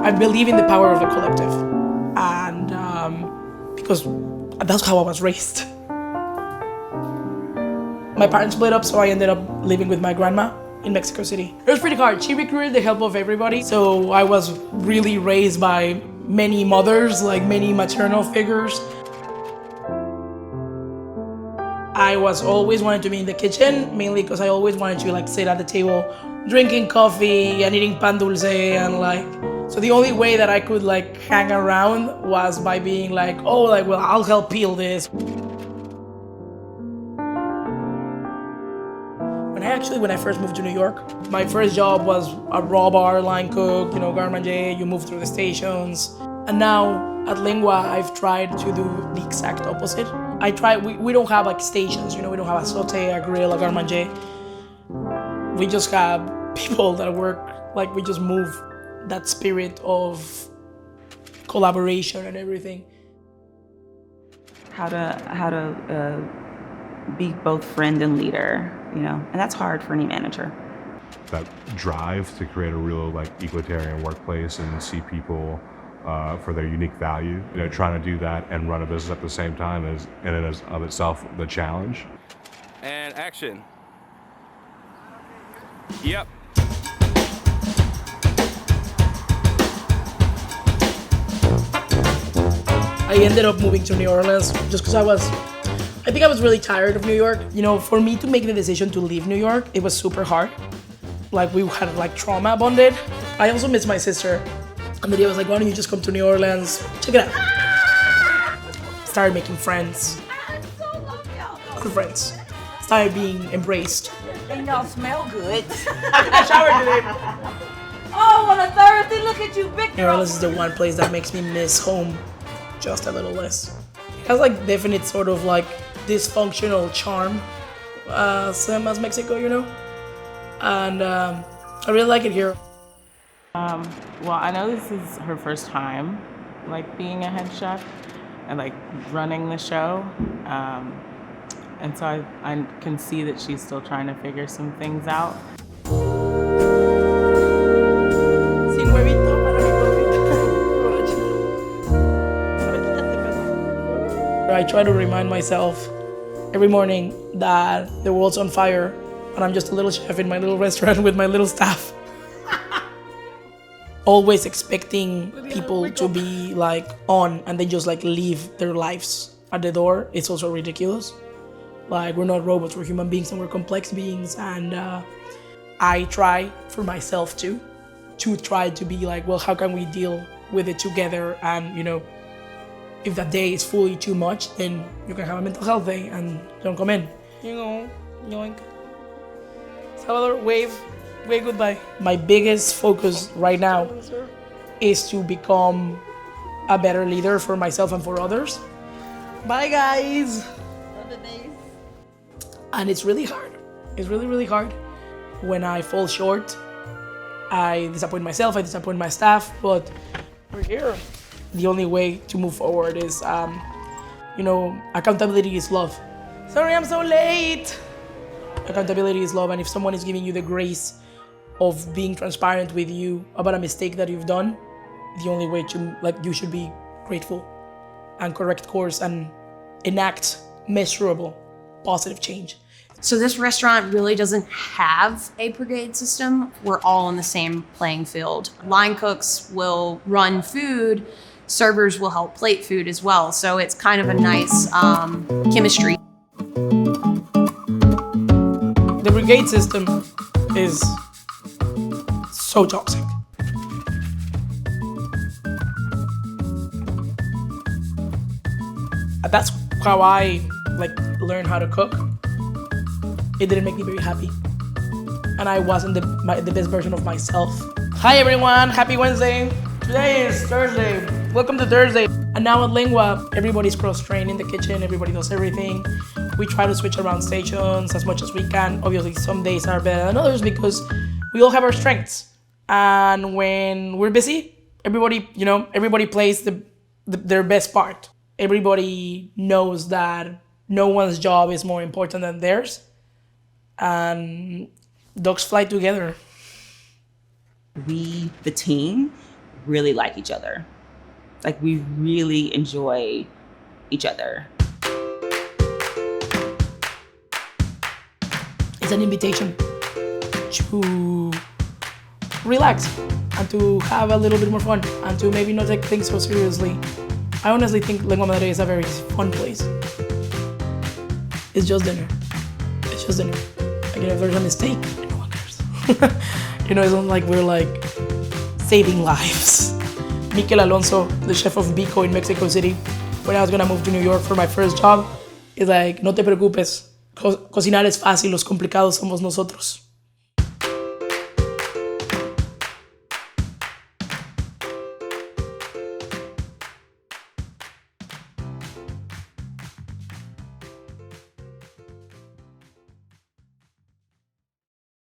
I believe in the power of the collective, and because that's how I was raised. My parents split up, so I ended up living with my grandma in Mexico City. It was pretty hard. She recruited the help of everybody, so I was really raised by many mothers, like many maternal figures. I was always wanted to be in the kitchen, mainly because I always wanted to like sit at the table, drinking coffee and eating pan dulce, and like, so the only way that I could like hang around was by being like, oh, like, well, I'll help peel this. When I first moved to New York, my first job was a raw bar, line cook, garde-manger, you move through the stations. And now at Lengua, I've tried to do the exact opposite. We don't have like stations, we don't have a saute, a grill, a garde-manger. We just have people that work, like we just move that spirit of collaboration and everything. How to be both friend and leader, and that's hard for any manager. That drive to create a real egalitarian workplace and see people for their unique value, trying to do that and run a business at the same time is in and of itself the challenge. And action. Yep. I ended up moving to New Orleans just because I think I was really tired of New York. For me to make the decision to leave New York, it was super hard. Like we had trauma bonded. I also miss my sister. And the day I was like, why don't you just come to New Orleans? Check it out. Started making friends. Good friends. Started being embraced. And y'all smell good. I showered today. Oh, on a Thursday, look at you, big New Orleans is the one place that makes me miss home just a little less. It has definite sort of dysfunctional charm, same as Mexico, and I really like it here. Well, I know this is her first time, being a head chef and running the show, and so I can see that she's still trying to figure some things out. I try to remind myself every morning that the world's on fire and I'm just a little chef in my little restaurant with my little staff. Always expecting people to be on and then just leave their lives at the door. It's also ridiculous. We're not robots, we're human beings and we're complex beings, and I try for myself to try to be well, how can we deal with it together? And if that day is fully too much, then you can have a mental health day and don't come in. Yoink. Salvador, wave goodbye. My biggest focus right now is to become a better leader for myself and for others. Bye, guys. And it's really hard. It's really, really hard. When I fall short, I disappoint myself, I disappoint my staff, but we're here. The only way to move forward is, accountability is love. Sorry, I'm so late. Accountability is love, and if someone is giving you the grace of being transparent with you about a mistake that you've done, the only way to, you should be grateful and correct course and enact measurable positive change. So this restaurant really doesn't have a brigade system. We're all on the same playing field. Line cooks will run food, servers will help plate food as well. So it's kind of a nice chemistry. The brigade system is so toxic. That's how I learned how to cook. It didn't make me very happy, and I wasn't the best version of myself. Hi everyone, happy Wednesday. Today is Thursday. Welcome to Thursday. And now at Lengua, everybody's cross-trained in the kitchen. Everybody does everything. We try to switch around stations as much as we can. Obviously, some days are better than others because we all have our strengths. And when we're busy, everybody plays their best part. Everybody knows that no one's job is more important than theirs. And dogs fly together. We, the team, really like each other. Like, we really enjoy each other. It's an invitation to relax and to have a little bit more fun and to maybe not take things so seriously. I honestly think Lengua Madre is a very fun place. It's just dinner. It's just dinner. Again, if there's a mistake, no one cares. You know, it's not like we're like saving lives. Mikel Alonso, the chef of Bico in Mexico City, when I was gonna move to New York for my first job, is like, no te preocupes, cocinar es fácil, los complicados somos nosotros.